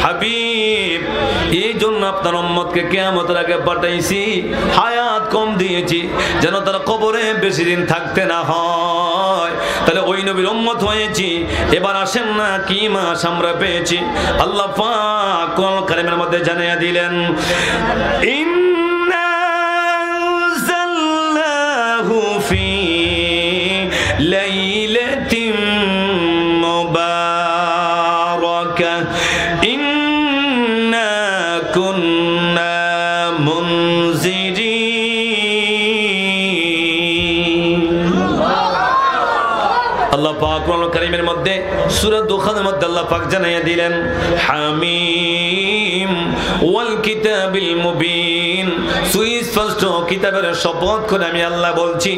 হাবিব, এই জন্য আপনার উম্মতকে কিয়ামতের আগে পাঠাইছি, হায়াত কম দিয়েছি যেন তারা কবরে বেশি দিন থাকতে না হয়। তাহলে ওই নবীর উম্মত হয়েছি। এবার আসেন না কি মাস আমরা পেয়েছি। আল্লাহ পাক কোরআন কারীমের মধ্যে জানিয়ে দিলেন, ইন্না আনজালনাহু ফি লাইলাতিন মুবারাকাহ ইন্না কুন্না মুনজিরিন। আল্লাহ পাক কোরআন কারীমের মধ্যে সূরা দুখানের মধ্যে আল্লাহ পাক জানিয়ে দিলেন, হামিম ওয়াল কিতাবিল মুবিন, সুস্পষ্ট কিতাবের শপথ করে আমি আল্লাহ বলছি,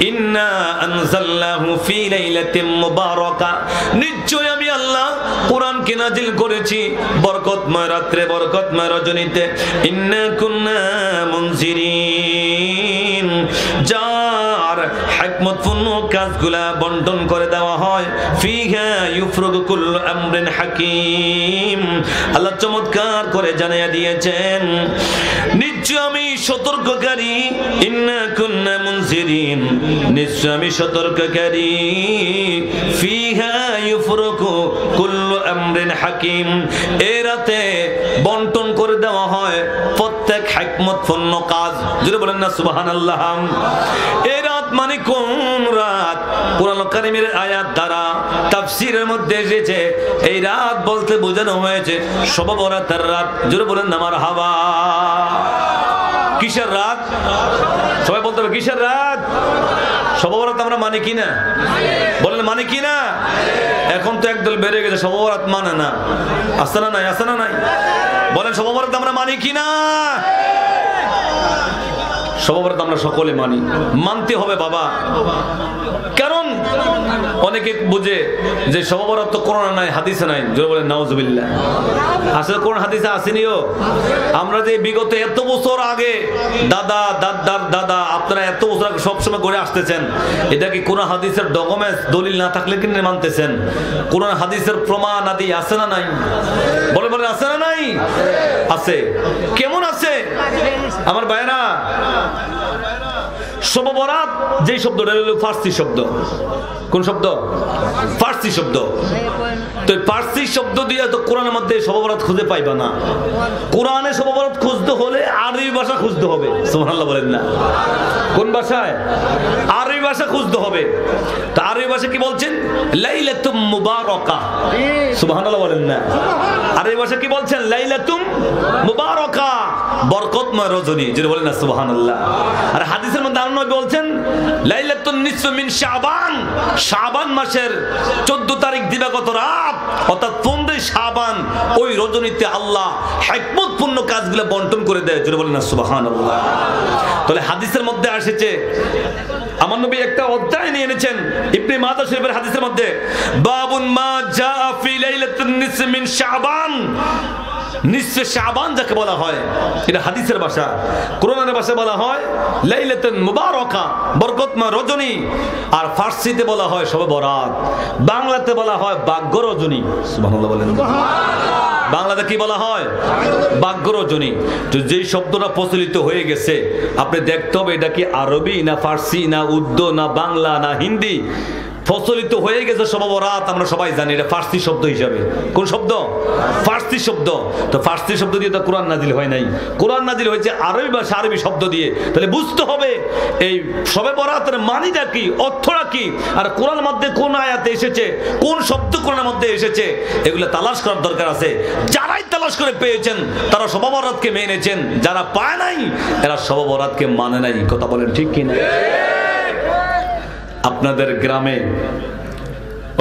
ইন্না আনজালনাহু ফি লাইলাতিন মুবারাকা, নিশ্চয় আমি আল্লাহ কোরআনকে নাজিল করেছি বরকতময় রাত্রে, বরকতময় রজনীতে। ইন্না কুন্না মুনজিরিন, যার হিকমতপূর্ণ কাজগুলা বন্টন করে দেওয়া হয়। ফিহা ইউফরাকু কুল্লু আমরিন হাকিম, আল্লাহ চমৎকার করে জানিয়ে দিয়েছেন, নিশ্চয় আমি সতর্ককারী। ইন্না কুন্না মুনজিরিন, নিশ্চয় আমি সতর্ককারী। ফিহা ইউফরাকু কুল্লু আমরিন হাকিম, এই রাতে বন্টন করে দেওয়া হয় প্রত্যেক হিকমতপূর্ণ কাজ। যদি বলেন না সুবহানাল্লাহ। এই রাত মানে কোন রাত? কোরআন কারীমের আয়াত দ্বারা তাফসীরের মধ্যে এসেছে এই রাত বলতে বোঝানো হয়েছে শবে বরাতের রাত। জোরে বলেন না মারহাবা। কিসের রাত? সবাই বলতে হবে কিসের রাত? শবে বরাত আমরা মানি কিনা? বলেন মানি কিনা? এখন তো একদল বেড়ে গেছে শবে বরাত মানে না। আছে না নাই? আছে না নাই? বলেন শবে বরাত আমরা মানি কিনা? শবে বরাত আমরা সকলে মানি, মানতে হবে বাবা। কারণ অনেকে বুঝে যে শবে বরাত তো কোরআনে নাই, হাদিসে নাই। জোরে বলেন নাউজুবিল্লাহ। আসলে কোন হাদিসে আসেনিও। আমরা যে বিগত এত বছর আগে দাদা দাদার দাদা আপনারা এত বছর আগে সবসময় করে আসতেছেন, এটা কি কোন হাদিসের ডকুমেন্টস দলিল না থাকলে কি মানতেছেন? কোন হাদিসের প্রমাণ আদি আছে না নাই? বলে বলে আছে না নাই? আছে। কেমন আছে আমার ভাইরা? শবে বরাত যে শব্দটা হলো ফার্সি শব্দ। কোন শব্দ? ফার্সি শব্দ। তো ফার্সি শব্দ দিয়ে তো কোরআনের মধ্যে শবে বরাত খুঁজে পাইবা না। কোরআনে শবে বরাত খুঁজতে হলে আরবি ভাষা খুঁজতে হবে। সুবহানাল্লাহ বলেন না। কোন ভাষায়? আরবি ভাষা খুঁজতে হবে। তো আরবি ভাষা কি বলছেন? লাইলাতুম মুবারাকা। সুবহানাল্লাহ বলেন না। আরবি ভাষা কি বলছেন? লাইলাতুম মুবারাকা, বরকতময় রজনী। যেটা বলেন না সুবহানাল্লাহ। আর হাদিসের মধ্যে আল্লাহ নবী বলছেন লাইলাতুন নিসফু মিন শাবান, শাবান মাসের 14 তারিখ দিবাগত রাত অর্থাৎ 15 শাবান, ওই রজনীতে আল্লাহ হিকমতপূর্ণ কাজগুলো বন্টন করে দেয়। যেটা বলেন না সুবহানাল্লাহ। তাহলে হাদিসের মধ্যে এসেছে, আমার নবী একটা অধ্যায় নিয়ে এনেছেন ইবনে মাজাহ শরীফের হাদিসের মধ্যে, বাবুন মা জাআ ফি লাইলাতুন নিসফি মিন শাবান। নিসফে শাবান যাকে বলা হয়, এটা হাদিসের ভাষা। কোরআনের ভাষায় বলা হয় লাইলাতুন মুবারাকা, বরকতময় রজনী। আর ফার্সিতে বলা হয় শবে বরাত। বাংলাতে বলা হয় ভাগ্য রজনী। সুবহানাল্লাহ বলেন। বাংলাতে কি বলা হয়? ভাগ্য রজনী। তো যেই শব্দটা প্রচলিত হয়ে গেছে আপনি দেখতে হবে এটা কি আরবি না ফার্সি না উর্দু না বাংলা না হিন্দি। প্রচলিত হয়ে গেছে শবে বরাত, আমরা সবাই জানি এটা ফার্সি শব্দ হিসাবে। কোন শব্দ? ফার্সি শব্দ। তো ফার্সি শব্দ দিয়ে তো কোরআন নাজিল হয় নাই। কোরআন নাজিল হয়েছে আরবি ভাষা, আরবি শব্দ দিয়ে। তাহলে বুঝতে হবে এই শবে বরাতের মানিটা কি, অর্থটা কি, আর কোরআন মধ্যে কোন আয়াতে এসেছে, কোন শব্দ কোরআনের মধ্যে এসেছে, এগুলো তালাশ করার দরকার আছে। যারাই তালাশ করে পেয়েছেন তারা শবে বরাতকে মেনেছেন, যারা পায় নাই এরা শবে বরাতকে মানে নাই। কথা বলেন ঠিক কি না? আপনাদের গ্রামে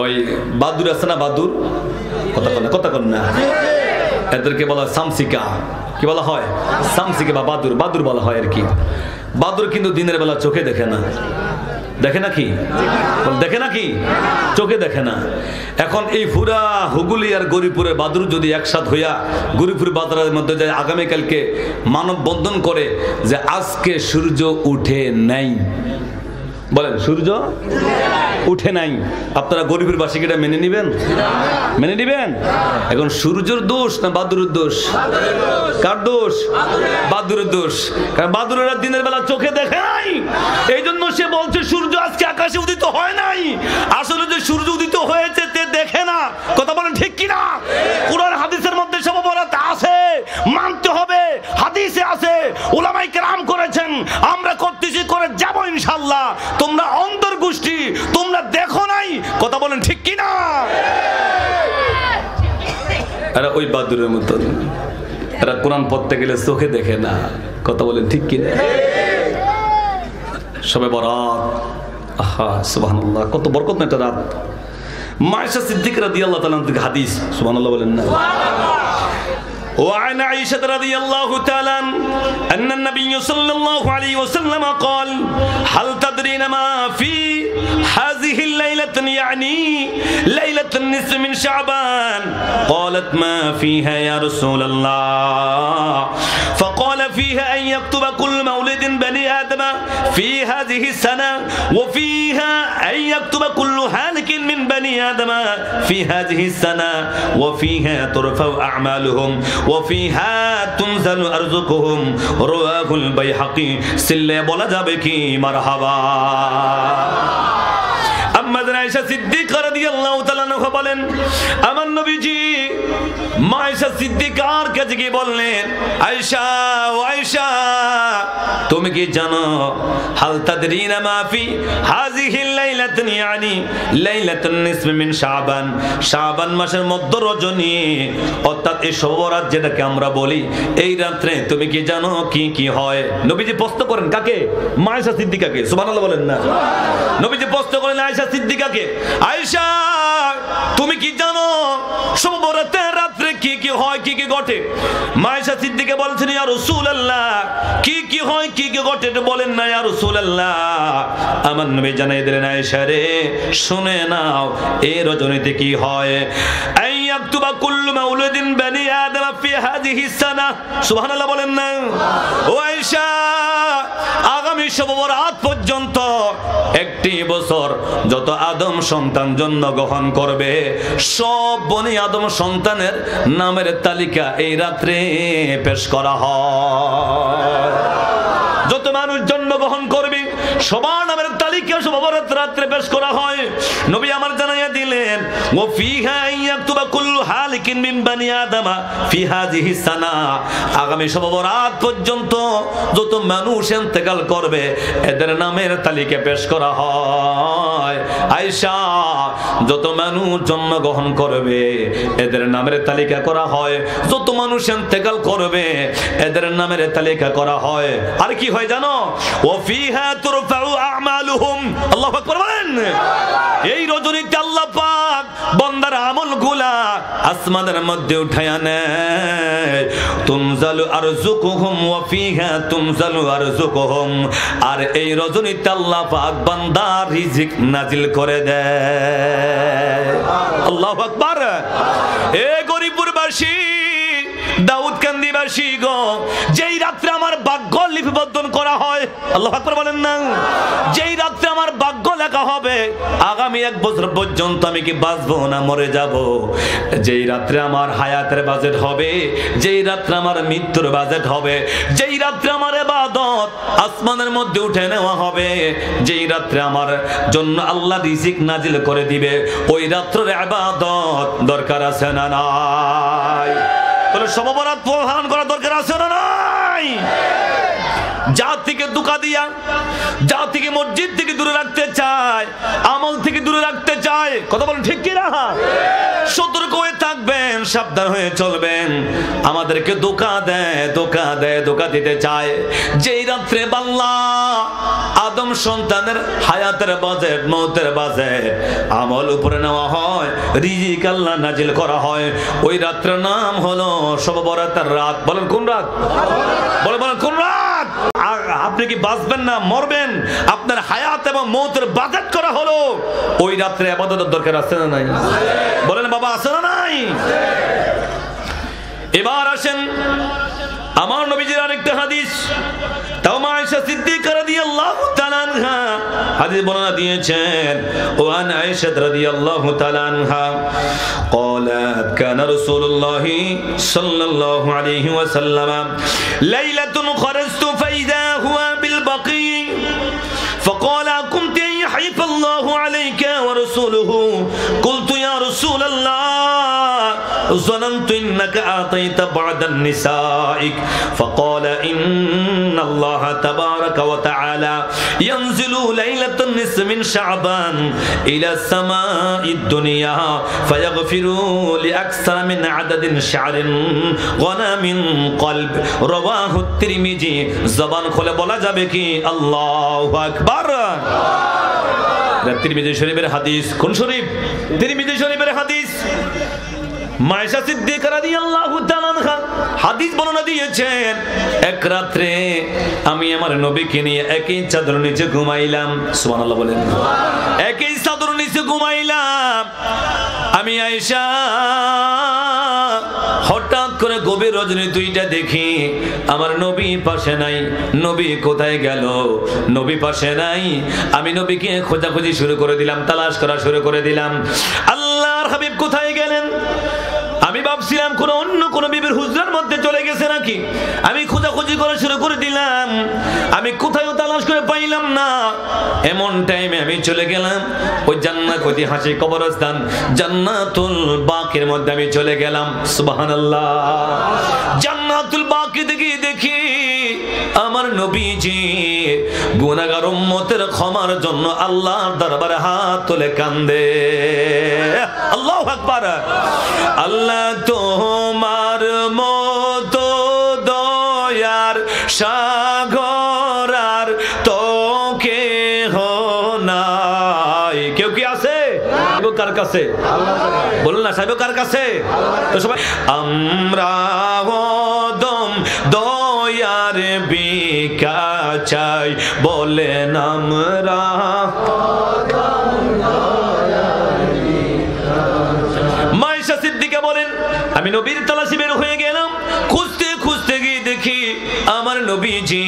ওই বাদুর আছে না? বাদুর কথা কন না, এদেরকে বলা হয় সামসিকা। কি বলা হয়? সামসিকা বা বাদুর। বাদুর বলা হয় আর কি। বাদুর কিন্তু দিনের বেলা চোখে দেখে না। দেখে নাকি? দেখে নাকি? চোখে দেখে না। এখন এই পুরা হুগলি আর গরিপুরে বাদুর যদি একসাথ হইয়া গরিপুর বাজারের মধ্যে যায়, আগামীকালকে মানববন্ধন করে যে আজকে সূর্য উঠে নাই, বলেন সূর্য উঠে নাই। আপনারা গরিবের বাসিকাটা মেনে নিবেন? মেনে নিবেন? এখন সূর্যের দোষ না বাদুরের দোষ? কার দোষ? বাদুরের দোষ। কারণ বাদুরেরা দিনের বেলা চোখে দেখে নাই, এই জন্য সে বলছে সূর্য আজকে আকাশে উদিত হয় নাই। আসলে যে সূর্য উদিত হয়েছে তে দেখে না। কথা বলেন ঠিক কিনা? কুরআন হাদিসের মধ্যে সব বরাত আছে, মানতে হবে। হাদিসে আছে, উলামায়ে কেরাম করেছেন, আমরা করতেছি, করে যাব ইনশাআল্লাহ। তোমরা অন্তর গোষ্ঠী, তোমরা দেখো নাই। কথা বলেন ঠিক কিনা? এরা ওই বাদুরের মতন, এরা কোরআন পড়তে গেলে চোখে দেখে না। কথা বলেন ঠিক কিনা? সবে বরাত, আহা সুবহানাল্লাহ, কত বরকত না একটা রাত। মায়েশা সিদ্দিকা রাদিয়াল্লাহু তাআলা থেকে হাদিস, সুবহানাল্লাহ বলেন না। وعن عائشة رضي الله تعالى أن النبي صلى الله عليه وسلم قال هل تدرين ما في هذه الليلة يعني ليلة النصف من شعبان؟ قالت ما فيها يا رسول الله؟ فقال فيها أن يكتب كل مولد بني آدم في هذه السنة وفيها أن يكتب كل هالك من بني آدم في هذه السنة وفيها ترفع أعمالهم وفيها تنزل أرزقهم رواه البيهقي سلة বলা যাবে কি মারহাবা। আম্মা আয়েশা সিদ্দিকা রাদিয়াল্লাহু তাআলা আনহা বলেন, আমার নবীজি মায়েশা সিদ্দিকার কাছে গিয়ে বললেন, আয়েশা ও আয়েশা, তুমি কি জানো হাল তাদরিনা মা ফি হাযিহিল লাইলাতিন ইয়ানি লাইলাতুন নিসফ মিন শাবান, শাবান মাসের মধ্য রজনী অর্থাৎ এই শবে বরাত যেটাকে আমরা বলি, এই রাতে তুমি কি জানো কি কি হয়? নবীজি প্রশ্ন করেন কাকে? মায়েশা সিদ্দিকাকে। সুবহানাল্লাহ বলেন না। নবীজি প্রশ্ন করেন আয়েশা সিদ্দিকাকে, আয়েশা তুমি কি জানো শবে বরাতের রাতে কি কি হয়, কি কি ঘটে? মায়েশা সিদ্দিকা বলছেন, ইয়া রাসূলুল্লাহ, কি কি হয়, কি কি ঘটে এটা বলেন না ইয়া রাসূলুল্লাহ। আমার নবী জানাই দিলেন, আয়েশা রে শুনে নাও এই রজনীতে কি হয়। আইয়াকতুবা কুল্লু মাউলুদিন বানি আদম ফি হাযিহি সানা। সুবহানাল্লাহ বলেন না। ও আয়েশা, আগামী শবে বরাত পর্যন্ত একটি বছর যত আদম সন্তান জন্মগ্রহণ করবে সব বনি আদম সন্তানের নামের তালিকা এই রাত্রে পেশ করা হয়। যত মানুষ জন্মগ্রহণ করবে সবার নামের তালিকা শবে বরাত রাত্রে পেশ করা হয়। নবী আমার জানাইয়া দিলেন, ওয়া ফিহা ইয়াকতুবা কুল্লু হালিকিন মিন বানি আদম ফি হাযিহি সানা, আগামী শবে বরাত পর্যন্ত যত মানুষ ইন্তেকাল করবে এদের নামের তালিকা পেশ করা হয়। আয়েশা, যত মানুষ জন্মগ্রহণ করবে এদের নামের তালিকা করা হয়, যত মানুষ ইন্তেকাল করবে এদের নামের তালিকা করা হয়। আর কি হয় জানো? ওয়া ফিহা তুরফাউ আমালুহুম। আল্লাহু আকবার বলেন। এই রজনীতে আল্লাহ পাক বান্দার আমলগুলা আসমানের মধ্যে উঠায়া নেয়। তুনজালু আরজুকুহুম ওয়া ফিহা তুনজালু আরজুকুহুম। আর এই রজনীতে আল্লাহ পাক বান্দার রিজিক নাজিল করে দেয়। আল্লাহু আকবার। এ গরিবপুরবাসী, দাউদকান্দিবাসী গো, যেই রাত্রে আমার ভাগ্য লিপিবদ্ধ করা হয়, আল্লাহু আকবার বলেন না, যেই রাত্রে আমার ভাগ্য লেখা হবে আগামী 1 বছর পর্যন্ত আমি কি বাঁচবো না মরে যাব, যেই রাত্রে আমার হায়াতের বাজেট হবে, যেই রাত্রে আমার মৃত্যুর বাজেট হবে, যেই রাত্রে আমার ইবাদত আসমানের মধ্যে উঠে নেওয়া হবে, যেই রাত্রে আমার জন্য আল্লাহ রিজিক নাজিল করে দিবে, ওই রাত্রের ইবাদত দরকার আছে না নাই? তাহলে শবে বরাত পালন করা দরকার আছে না নাই? জাতিকে দুকা দিয়া, জাতিকে মসজিদ থেকে দূরে রাখতে চায়, আমল থেকে দূরে রাখতে চায়। কথা বলেন ঠিক কি না? সতর্ক হয়ে থাকবেন, সাবধান হয়ে চলবেন। আমাদেরকে ধোঁকা দেয়, ধোঁকা দেয়, ধোঁকা দিতে চায়। যেই রাত্রে বাংলা আদম সন্তানের হায়াতের বাজেট, মৌতের বাজেট আমল উপরে নেওয়া হয়, রিজিক আল্লাহ নাজিল করা হয়, ওই রাত্রের নাম হলো শবে বরাতের রাত। বলেন কোন রাত? বলেন কোন রাত? আপনি কি বাঁচবেন না মরবেন, আপনার হায়াত এবং মৌতের বাজেট করা হলো, ওই রাত্রে ইবাদতের দরকার আছে না নাই? বলেন বাবা আছে না নাই? এবার আসেন আমার নবীজির আরেকটা হাদিস, তাও মা আয়েশা সিদ্দিকা রাদিয়াল্লাহু তাআলা আনহা হাদিস বর্ণনা দিয়েছেন। ও আন আয়েশা রাদিয়াল্লাহু তাআলা আনহা قالت كان رسول الله صلى الله عليه وسلم ليلة خرجت فإذا هو بالبقيع فقال قمت أن يحيف الله عليك ورسوله قلت يا رسول الله ظننت إنك أعطيت بعض نسائك فقال إن الله تبارك وتعالى ينزل ليلة النصف من شعبان إلى السماء الدنيا فيغفر لأكثر من عدد شعر غنم قلب رواه الترمذي زبان খুলে বলা যাবে কি আল্লাহু আকবার। তিরমিজি শরীফের হাদিস। কোন শরীফ? তিরমিজি শরীফের হাদিস। মা আয়েশা সিদ্দিকা রাদিয়াল্লাহু তাআলা আনহা হাদিস বর্ণনা দিয়েছেন, এক রাত্রে আমি আমার নবীকে নিয়ে একই চাদর নিচে ঘুমাইলাম। সুবহানাল্লাহ বলেন। একই চাদর নিচে ঘুমাইলাম। আমি আয়েশা হঠাৎ করে গভীর রজনী দুইটা দেখি আমার নবী পাশে নাই। নবী কোথায় গেল? নবী পাশে নাই। আমি নবীকে খোঁজাখুঁজি শুরু করে দিলাম, তালাশ করা শুরু করে দিলাম। আল্লাহর হাবিব কোথায় গেলেন? আমি ভাবছিলাম কোন অন্য কোন বিবির হুজরার মধ্যে চলে গেছে নাকি। আমি খোঁজাখুঁজি করা শুরু করে দিলাম। আমি কোথাও তালাশ করে পাইলাম না। এমন টাইমে আমি চলে গেলাম ওই জান্নাতুল হাসি কবরস্থান জান্নাতুল বাকির মধ্যে আমি চলে গেলাম। সুবহানাল্লাহ। জান্নাতুল বাকিতে গিয়ে দেখি আমার নবীজি গুনাহগার উম্মতের ক্ষমার জন্য আল্লাহর দরবারে হাত তুলে কান্দে। আল্লাহু আকবার। আল্লাহ তোমার মতো দয়ার সাগর আর তো কেহ নাই। কেউ কি আছে? কার কাছে? বলুন না, সাহেব কার কাছে? তো সবাই আমরা দম দয়ার বিকা চাই বলেন আমরা। মা আয়েশা সিদ্দিকা বলেন, আমি নবীর তালাশে বের হয়ে গেলাম। খুঁজতে খুঁজতে গিয়ে দেখি আমার নবীজি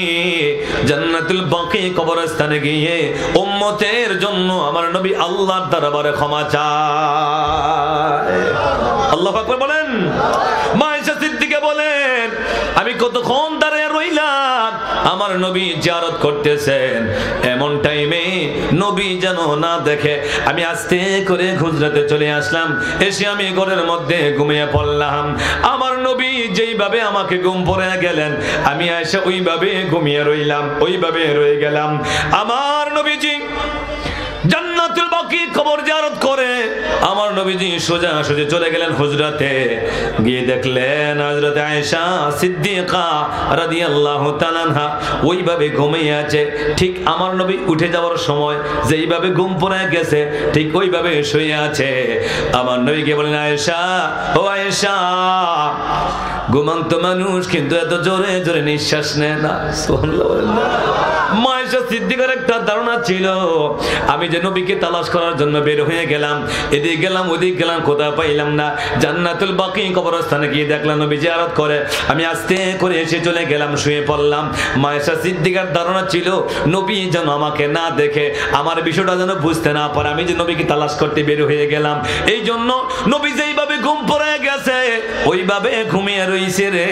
জান্নাতুল বাকি কবরস্থানে গিয়ে উম্মতের জন্য আমার নবী আল্লাহর দরবারে ক্ষমা চায়। আল্লাহু আকবার বলেন। মা আয়েশা সিদ্দিকা বলেন, আমি কতক্ষণ দাঁড়িয়ে রইলাম, আমার নবী জিয়ারত করতেছেন। এমন টাইমে নবী যেন না দেখে আমি আস্তে করে হুজরাতে চলে আসলাম। এসে আমি ঘরের মধ্যে ঘুমিয়ে পড়লাম। আমার নবী যেইভাবে আমাকে ঘুম পড়ে গেলেন আমি এসে ওইভাবে ঘুমিয়ে রইলাম, ওইভাবে রয়ে গেলাম। আমার নবীজি জান্নাতুল বাকি কবর জিয়ারত করে আমার নবীজি সোজা সোজা চলে গেলেন হুজরাতে। গিয়ে দেখলেন হযরত আয়েশা সিদ্দিকা রাদিয়াল্লাহু তাআলা আনহা ওইভাবে ঘুমিয়ে আছে। ঠিক আমার নবী উঠে যাওয়ার সময় যেইভাবে ঘুম পড়ে গেছে ঠিক ওইভাবে শুয়ে আছে। আমার নবীকে বলেন, আয়েশা, ও আয়েশা, ঘুমন্ত মানুষ কিন্তু এত জোরে জোরে নিঃশ্বাস নেয় না। সুবহানাল্লাহ। মা আয়েশা সিদ্দিকার একটা ধারণা ছিল আমি যে নবীকে তালাশ করার জন্য বের হয়ে গেলাম, এদিকে গেলাম ওদিকে গেলাম, কোথাও পাইলাম না। জান্নাতুল বাকি কবরস্থানে গিয়ে দেখলাম নবী জিয়ারত করে। আমি আস্তে করে এসে চলে গেলাম, শুয়ে পড়লাম। মা আয়েশা সিদ্দিকার ধারণা ছিল নবী যেন আমাকে না দেখে, আমার বিষয়টা যেন বুঝতে না পারে, আমি যে নবীকে তালাশ করতে বের হয়ে গেলাম। এই জন্য নবী যেইভাবে ঘুম পড়ে গেছে ওইভাবে ঘুমিয়ে রইছে রে।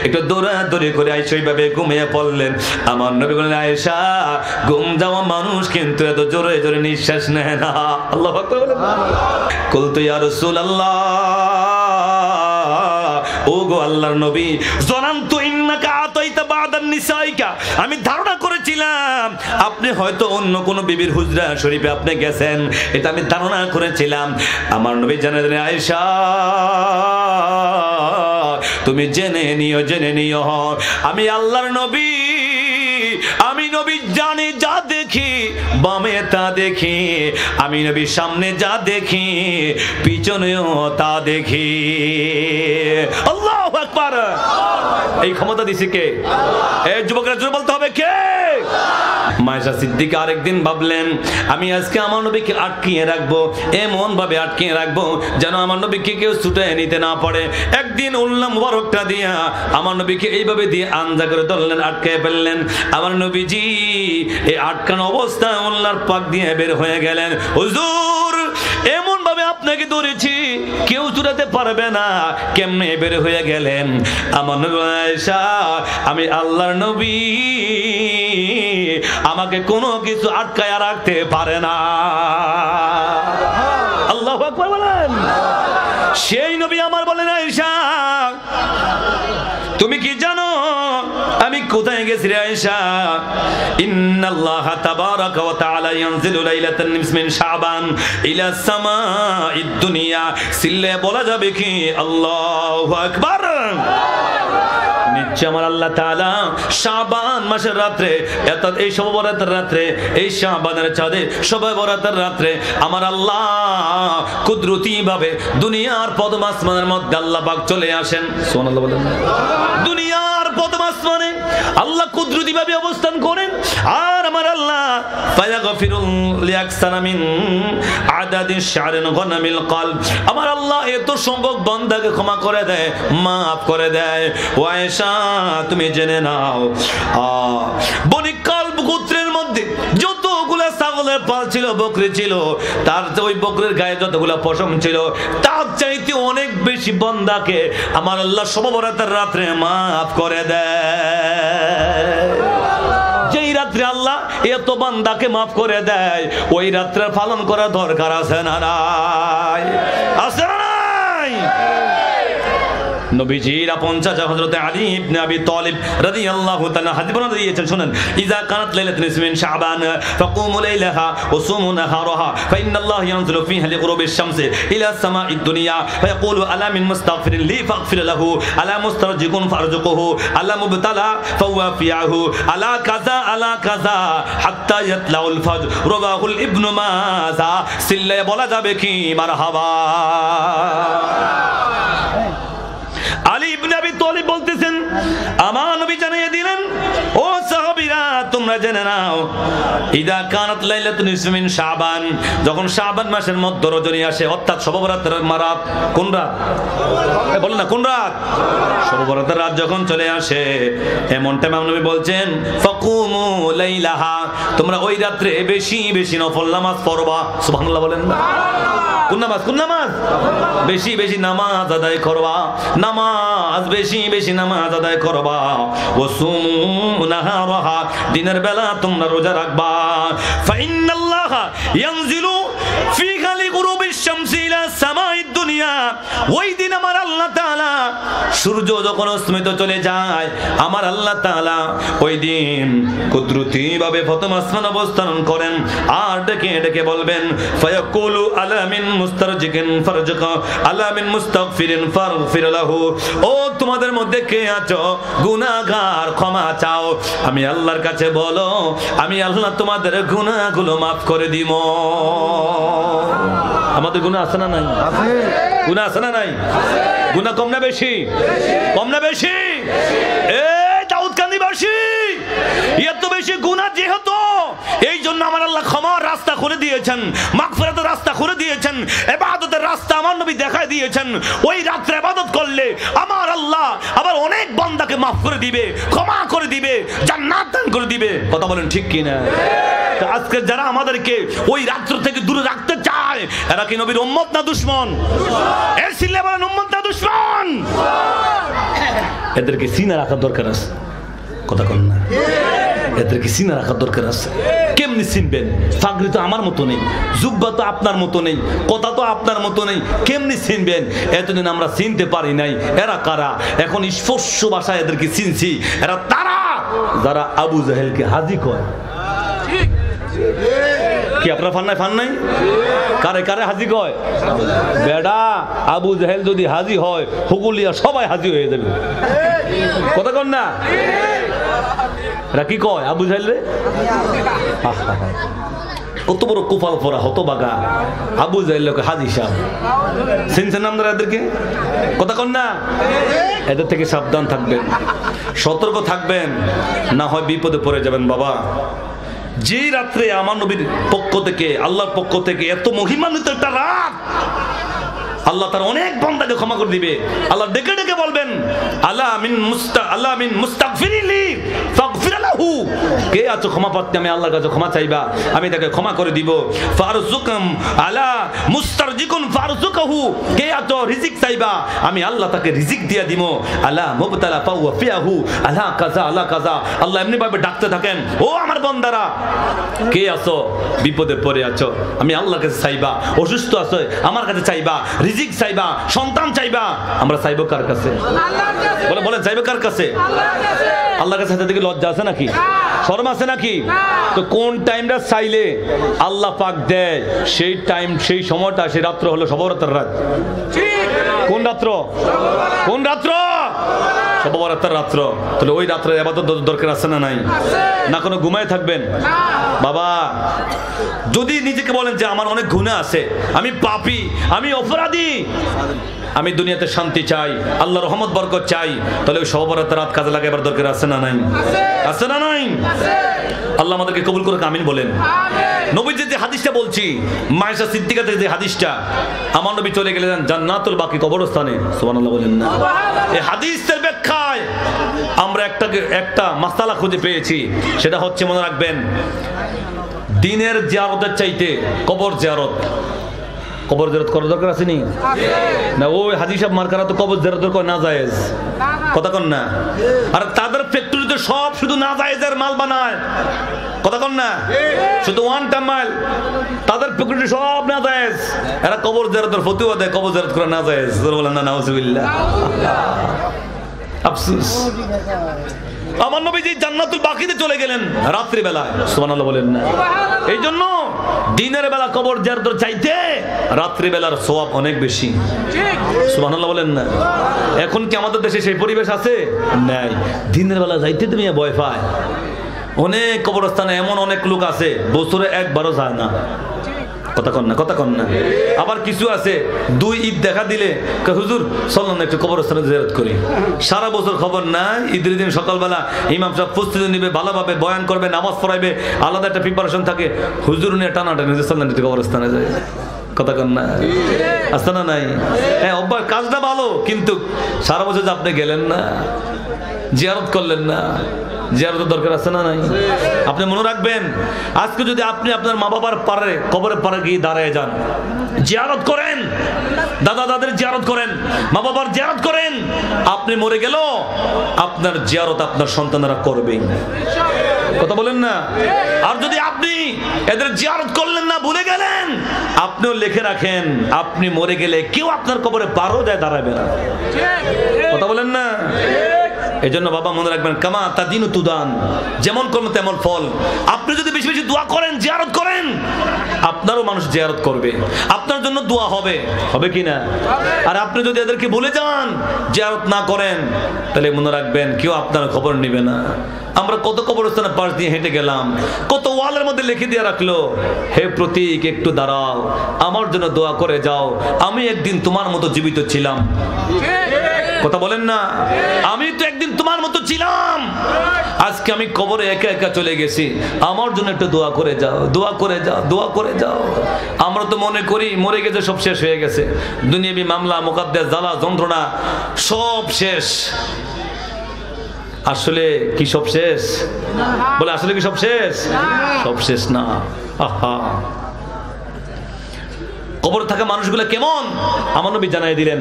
একটু দৌড়াদৌড়ি করে আয়েশা ওইভাবে ঘুমিয়ে পড়লেন। আমার নবী বললেন, আয়েশা, ঘুম যাওয়া মানুষ কিন্তু এত জোরে জোরে নিঃশ্বাস নেয় না। আল্লাহু আকবার বলেন। কুলতু ইয়া রাসূলুল্লাহ, ও গো আল্লাহর নবী, জানান্তু ইন্নাকা আতাইতা বাদান নিসাইকা, আমি ধারণা করেছিলাম আপনি হয়তো অন্য কোন বিবির হুজরা শরীফে আপনি গেছেন, এটা আমি ধারণা করেছিলাম। আমার নবী জানেন, আয়েশা তুমি জেনে নিও আমি আল্লাহর নবী, আমি নবী জানি যা দেখি বামে তা দেখি, আমি নবী সামনে যা দেখি পিছনেও তা দেখি। আল্লাহু আকবার। এই ক্ষমতা দিছে কে? এই যুবকরা জোরে বলতে হবে কে? মায়েশা সিদ্দিকা আরেকদিন ভাবলেন, আমি আজকে আমার নবীকে আটকিয়ে রাখবো, এমন ভাবে আটকিয়ে রাখবো যেন আমার নবীকে কেউ ছুটে নিতে না পারে। একদিন উল্লাহ মুবারকটা দিয়া আমার নবীকে এইভাবে দিয়ে আঞ্জা করে ধরলেন, আটকে ফেললেন। আমার নবীজি এই আটকানো অবস্থায় উল্লাহর পাক দিয়ে বের হয়ে গেলেন। হুজুর, এমন ভাবে আপনাকে ধরেছি কেউ চুরাতে পারবে না, কেমনে বের হয়ে গেলেন? আমার নবী আয়েশা, আমি আল্লাহর নবী, আমাকে কোনো কিছু আটকায়া রাখতে পারে না। আল্লাহু আকবার বলেন। সেই নবী আমার বলেন, আয়েশা তুমি কি জানো আমি কোথায় গেছি রে আয়েশা? ইন্নাল্লাহা তাবারাকা ওয়া তাআলা ইয়ানজিলু লাইলাতান মিন শাবান ইলা সামাঈদ দুনিয়া। সিল্লে বলা যাবে কি আল্লাহু আকবার। নিশ্চয় আমার আল্লাহ তাআলা শাবান মাসের রাত্রে, অর্থাৎ এই শবে বরাতের রাত্রে, এই শাবানের চাঁদে শবে বরাতের রাত্রে আমার আল্লাহ কুদরতি ভাবে দুনিয়ার প্রথম আসমানের মধ্যে আল্লাহ পাক চলে আসেন। সুবহানাল্লাহ বলেন। দুনিয়ার প্রথম আসমানে আল্লাহ কুদরতি ভাবে অবস্থান করেন। আর আমার আল্লাহ ফায়াগফিরুল লিয়াকসারা মিন আদাদি শারিন গনামিল কলব, আমার আল্লাহ এত সংখ্যক বান্দাকে ক্ষমা করে দেয়, মাফ করে দেয়। ও আয়েশা, তুমি জেনে নাও, বনি কালব গোত্রের মধ্যে যতগুলা ছাগলের পাল ছিল, বকরি ছিল, তার ওই বকরির গায়ে যতগুলা পশম ছিল, তার চাইতে অনেক বেশি বান্দাকে আমার আল্লাহ শবে বরাতের রাত্রে মাফ করে দেয়। যেই রাত্রে আল্লাহ এত বান্দাকে মাফ করে দেয়, ওই রাত্রে পালন করা দরকার আছে না নাই? আছে না নাই? নবীজির আপন চাচা হযরত আলী ইবনে আবি তালিব রাদিয়াল্লাহু তাআলা হাদিস বর্ণনা দিয়েছেন, শুনেন, ইযা কানাত লাইলাতুন মিন শাবান ফাকুমু লাইলাহা ওয়া সুমু নাহারাহা ফাইন্নাল্লাহা ইয়ানজিলু ফিহা লিগুরুবিশ শামসি ইলা সামাঈদ দুনিয়া ফায়াকুলু আলা মিন মুস্তাগফিরিন লি ফাগফির লাহু আলা মুস্তারজিকুন ফারজুকুহু আলা মুবতালা ফাওয়াফিয়াহু আলা কাযা হাত্তা ইয়াতলাউল ফজর। রাওয়াহুল ইবনু মাজা। সিল্লায়ে বলা যাবে কি মারহাবা। আলী ইবনে আবি তালিব বলতেছেন, আমার নবী জানিয়ে দিলেন, ও সাহাবীরা তোমরা জেনে নাও, ইদা কানাত লাইলাতুন মিন শাবান, যখন শাবান মাসের মধ্য রজনী আসে, অর্থাৎ শবে বরাতের রাত, কোন রাত? বলেন না কোন রাত? শবে বরাতের রাত যখন চলে আসে, এমন টাইমে নবী বলছেন, ফাকুমু লাইলাহা, তোমরা ওই রাত্রে বেশি বেশি নফল নামাজ পড়বা। সুবহানাল্লাহ বলেন না? কোন নামাজ? কোন নামাজ? বেশি বেশি নামাজ আদায় করবা, নামাজ বেশি বেশি নামাজ আদায় করবা। ওয়াসুমু নাহারাহা, দিনের বেলা তোমরা রোজা রাখবা। ফাইন্নাল্লাহা ইয়ানজিলু ফি খালি গুরুবিশ শামসি ইলা সামাঈদ দুনিয়া, ওই দিন আমার আল্লাহ তাআলা সূর্য যখন অস্তমিত চলে যায়, আমার আল্লাহ তাআলা ওই দিন কুদরতি ভাবে প্রথম আসমান অবস্থান করেন। আর ডেকে ডেকে বলবেন, ফায়াকুলু আলা মিন মুস্তারজিকিন ফারজুকা আলা মিন মুস্তাগফিরিন ফাগফির লাহু, ও তোমাদের মধ্যে কে আছো গুনাহগার, ক্ষমা চাও, আমি আল্লাহর কাছে বলো, আমি আল্লাহ তোমাদের গুনাহগুলো মাফ করে দিব। আমাদের গুনাহ আছে না নাই? আছে। গুনাহ আছে না নাই? গুনাহ কম না বেশি? কম না বেশি? এই দাউদকান্দিবাসী, এত বেশি গুনাহ যেহেতু, এই জন্য আমার আল্লাহ ক্ষমার রাস্তা খুলে দিয়েছেন, মাগফিরাতের রাস্তা খুলে দিয়েছেন, ইবাদতের রাস্তা আমার নবী দেখায় দিয়েছেন। ওই রাত্রে ইবাদত করলে আমার আল্লাহ আবার অনেক বান্দাকে মাফ করে দিবে, ক্ষমা করে দিবে, জান্নাত দান করে দিবে। কথা বলেন ঠিক কি না? আজকে যারা আমাদেরকে ওই রাত্র থেকে দূরে রাখতে চায়, এরা কি নবীর উম্মত না দুশমন? এর সিলে বলেন উম্মত না দুশমন? এদেরকে সিনা রাখার দরকার আছে। কথা কন না? এদেরকে সিনা রাখার দরকার আছে। কেমনি চিনবেন? ফাগরি তো আমার মতো নেই, জুব্বা তো আপনার মতো নেই, কথা তো আপনার মতো নেই, কেমনি চিনবেন? এতদিন আমরা চিনতে পারি নাই এরা কারা, এখন স্পষ্ট ভাষায় এদেরকে চিনছি। এরা তারা যারা আবু জাহেলকে হাজি কয়। কি আপনারা ফান নাই? কারে কারে হাজি কয়? বেডা আবু জাহেল যদি হাজি হয়, হুকুলিয়া সবাই হাজি হয়ে যাবে। কথা কন না? এরা কি কয় আবু জাহেল রে? কত বড় কুফাল পরা হতবাগা আবু জাহেল হাজি সাহেব। চিনছেন আপনারা এদেরকে? কথা কন না? এদের থেকে সাবধান থাকবেন, সতর্ক থাকবেন, না হয় বিপদে পড়ে যাবেন বাবা। যে রাত্রে আমার নবীর পক্ষ থেকে, আল্লাহর পক্ষ থেকে এত মহিমান্বিত একটা রাত, আল্লাহ তার অনেক বান্দাকে ক্ষমা করে দিবে। আল্লাহ ডেকে ডেকে বলবেন, আল্লাহ মিন মুস্তাগফিরিলি ফাগফির লাহু, কে আছো ক্ষমা প্রার্থী, আমি আল্লাহর কাছে ক্ষমা চাইবা, আমি তাকে ক্ষমা করে দিব। ফারজুকুম আলা মুস্তারজিকুন ফারজুকহু, কে আছো রিজিক চাইবা, আমি আল্লাহ তাকে রিজিক দিয়ে দিব। আলা মুবতালা ফাওয়াফিয়াহু, আলা কাজা আলা কাজা, আল্লাহ এমনি ভাবে ডাকতে থাকেন, ও আমার বান্দারা কে আছো বিপদে পড়ে আছো, আমি আল্লাহর কাছে চাইবা। অসুস্থ আছো, আমার কাছে চাইবা। রিজিক চাইবা, সন্তান চাইবা। আমরা চাইবো কার কাছে? বলে বলেন চাইবো কার কাছে? আল্লাহর কাছে। চাইতে কি লজ্জা আছে নাকি? শরম আছে নাকি? তো কোন টাইমটা চাইলে আল্লাহ পাক দেয়, সেই টাইম, সেই সময়টা, সেই রাত্র হলো শবে বরাতের রাত। কোন রাত্র? কোন রাত্র? শবে বরাতের রাত্র। তাহলে ওই রাত্রে ইবাদত দরকার আছে না নাই? না কোনো ঘুমায় থাকবেন? বাবা যদি নিজেকে বলেন যে আমার অনেক গুনাহ আছে, আমি পাপী, আমি অপরাধী, আমি দুনিয়াতে শান্তি চাই, আল্লাহর রহমত বরকত চাই, তাহলে ওই শবে বরাতের রাত কাজে লাগাবার দরকার আছে না নাই? আছে না নাই? আল্লাহ আমাদেরকে কবুল করে আমিন বলেন। নবীর যে হাদিসটা বলছি, মায়েশা সিদ্দিকা থেকে যে হাদিসটা, আমার নবী চলে গেলেন জান্নাতুল বাকি কবরস্থানে। সুবহানাল্লাহ বলেন না? এই হাদিসের ব্যাখ্যায় আমরা একটা মাসালা খুঁজে পেয়েছি, সেটা হচ্ছে, মনে রাখবেন, দিনের জিয়ারতের চাইতে কবর জিয়ারত করার দরকার আছে নি? না ওই হাজী সাহেব মার্কারা তো কবর জিয়ারত করে না জায়েজ, কথা কন না? আর তাদের ফ্যাক্টরিতে সব শুধু না জায়েজের মাল বানায়, কথা কন না? শুধু ওয়ান টাইম মাল, তাদের ফ্যাক্টরি সব না জায়েজ। এরা কবর জিয়ারতের ফতোয়া দেয়, কবর জিয়ারত করা না জায়েজ। বলেন না নাউজুবিল্লাহ। আফসোস, আমার নবীজি জান্নাতুল বাকিতে চলে গেলেন রাত্রি বেলায়। সুবহানাল্লাহ বলেন না? এই জন্য দিনের বেলা কবর জিয়ারতের চাইতে রাত্রি বেলার সওয়াব অনেক বেশি। সুবহানাল্লাহ বলেন না? এখন কি আমাদের দেশে সেই পরিবেশ আছে? নাই। দিনের বেলা যাইতে তুমি ভয় পায়। অনেক কবরস্থানে এমন অনেক লোক আছে বছরে একবারও যায় না, কথা কন না? কথা কন না? আবার কিছু আছে দুই ঈদ দেখা দিলে হুজুর চলুন একটু কবরস্থানে জিয়ারত করি। সারা বছর খবর নাই, ঈদের দিন সকালবেলা ইমাম সাহেব প্রস্তুতি নিবে, ভালোভাবে বয়ান করবে, নামাজ পড়াইবে, আলাদা একটা প্রিপারেশন থাকে, হুজুর নিয়ে টানাটানি চললেন একটু কবরস্থানে যায়, কথা কন না? আসতে না নাই? হ্যাঁ, অভ্যাস, কাজটা ভালো, কিন্তু সারা বছর যে আপনি গেলেন না, জিয়ারত করলেন না, জিয়ারতের দরকার আছে না নাই? আপনি মনে রাখবেন, আজকে যদি আপনি আপনার মা বাবার পারে, কবরের পারে গিয়ে দাঁড়ায় যান, জিয়ারত করেন, দাদা দাদের জিয়ারত করেন, মা বাবার জিয়ারত করেন, আপনি মরে গেল আপনার জিয়ারত আপনার সন্তানেরা করবেই, কথা বলেন না? আর যদি আপনি এদের জিয়ারত করলেন না, ভুলে গেলেন, আপনিও লিখে রাখেন, আপনি মরে গেলে কেউ আপনার কবরে পারও দেয় দাঁড়াবে না, কথা বলেন না? এই জন্য বাবা মনে রাখবেন, কামা তাদিনু তুদান, যেমন কর্ম তেমন ফল। আপনি যদি বেশি বেশি দোয়া করেন, জিয়ারত করেন, আপনারও মানুষ জিয়ারত করবে, আপনার জন্য দোয়া হবে, হবে কি না? আর আপনি যদি এদেরকে ভুলে যান, জিয়ারত না করেন, তাহলে মনে রাখবেন কেউ আপনার খবর নেবে না। আমরা কত কবরস্থানের পাশ দিয়ে হেঁটে গেলাম, কত ওয়ালের মধ্যে লিখে দিয়ে রাখলো, হে প্রতীক একটু দাঁড়াও, আমার জন্য দোয়া করে যাও, আমি একদিন তোমার মতো জীবিত ছিলাম, কথা বলেন না? আমি তো একদিন তোমার মতো ছিলাম, আজকে আমি কবরে একা একা চলে গেছি, আমার জন্য একটু দোয়া করে যাও, দোয়া করে যাও, দোয়া করে যাও। আমরা তো মনে করি মরে গেছে, সব শেষ হয়ে গেছে, দুনিয়াবি মামলা মুকদ্দর জ্বালা যন্ত্রণা সব শেষ। আসলে কি সব শেষ? বলে আসলে কি সব শেষ? সব শেষ না। আহা, কবরে থাকা মানুষগুলো কেমন আমার নবী জানাই দিলেন,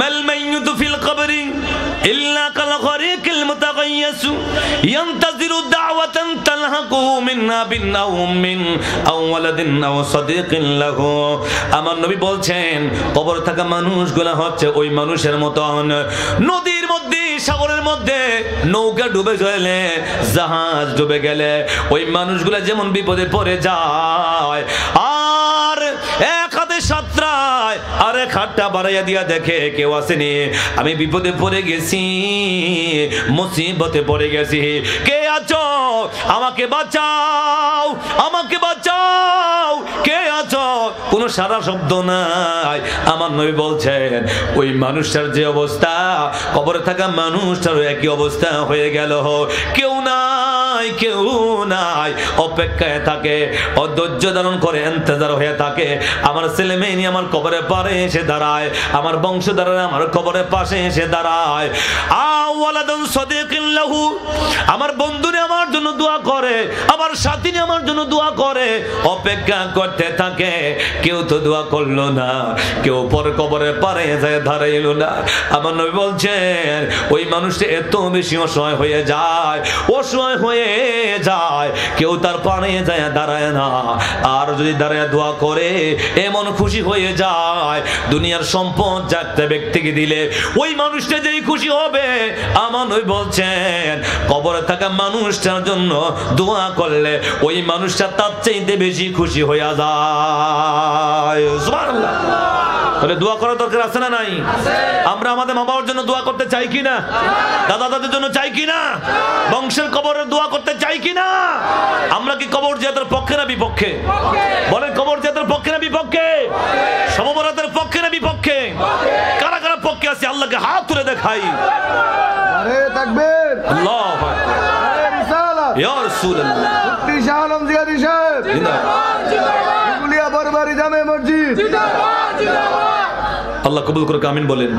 মাল মাইয়ুতু ফিল কবরি ইল্লা কাল গরিকিল মুতাগাইয়াসু ইয়ান্তাজিরু দাওয়াতান তালহাকুহু মিন্না বিন্নাউম মিন আও ওয়ালাদিন আও সাদিকিন লাহু। আমার নবী বলছেন, কবরে থাকা মানুষগুলো হচ্ছে ওই মানুষের মতন, নদীর মধ্যে, সাগরের মধ্যে নৌকা ডুবে গেলে, জাহাজ ডুবে গেলে ওই মানুষগুলো যেমন বিপদে পড়ে যায়, আর এক হাতে সাতরায় আর এক হাতটা বাড়াইয়া দিয়া দেখে কেউ আসেনি, আমি বিপদে পড়ে গেছি, মুসিবতে পড়ে গেছি, কে আছো আমাকে বাঁচাও, আমাকে বাঁচাও, কে আছো? কোনো সারা শব্দ নাই। আমার নবী বলছেন, ওই মানুষটার যে অবস্থা, কবরে থাকা মানুষটারও একই অবস্থা হয়ে গেল, কেউ নাই, নাই, কেউ নাই, অপেক্ষায় থাকে, অধৈর্য ধারণ করে ইন্তজার হয়ে থাকে। আমার ছেলে মেয়ে নিয়ে আমার কবরের পারে এসে দাঁড়ায়, আমার বংশধররা আমার কবরের পাশে এসে দাঁড়ায়। ওয়ালাদুন সাদিকিন লাহু, আমার বন্ধুরে আমার জন্য দোয়া করে, আমার সাথী আমার জন্য দোয়া করে, অপেক্ষা করতে থাকে। কেউ তো দোয়া করলো না, কেউ পরে কবরের পারে যায় দাঁড়াইলো না। আমার নবী বলছেন ওই মানুষটা এত বেশি অসহায় হয়ে যায়, অসহায় হয়ে যায়, কেউ তার পানে যায় দাঁড়ায় না। আর যদি দাঁড়ায় দোয়া করে এমন খুশি হয়ে যায়, দুনিয়ার সম্পদ যাতে ব্যক্তিকে দিলে ওই মানুষটা যেই খুশি হবে, আমার নবী বলছেন কবরে থাকা মানুষটার জন্য দোয়া করলে ওই মানুষটা তার চাইতে বেশি খুশি হয়ে যায়। সুবহানাল্লাহ। তাহলে দোয়া করার দরকার আছে না নাই? আমরা আমাদের মা বাবার জন্য দোয়া করতে চাই কিনা? দাদা দাদির জন্য চাই কিনা? বংশের কবরের দোয়া করতে চাই কিনা? আমরা কি কবর জিয়ারতের পক্ষে না বিপক্ষে? বলেন কবর জিয়ারতের পক্ষে না বিপক্ষে? শবে বরাতের পক্ষে না বিপক্ষে? কারা কারা পক্ষে আছে আল্লাহকে হাত তুলে দেখাই। আরে তাকবীর, আল্লাহু আকবার, আরে রিসালাত, ইয়া রাসূলুল্লাহ, মুফতি শাহ আলম জিয়ারি সাহেব, জিন্দাবাদ, জিন্দাবাদ, গুলিয়া বরবারি জামে মসজিদ, জিন্দাবাদ, জিন্দাবাদ। আল্লাহ কবুল করুক, আমিন বলেন।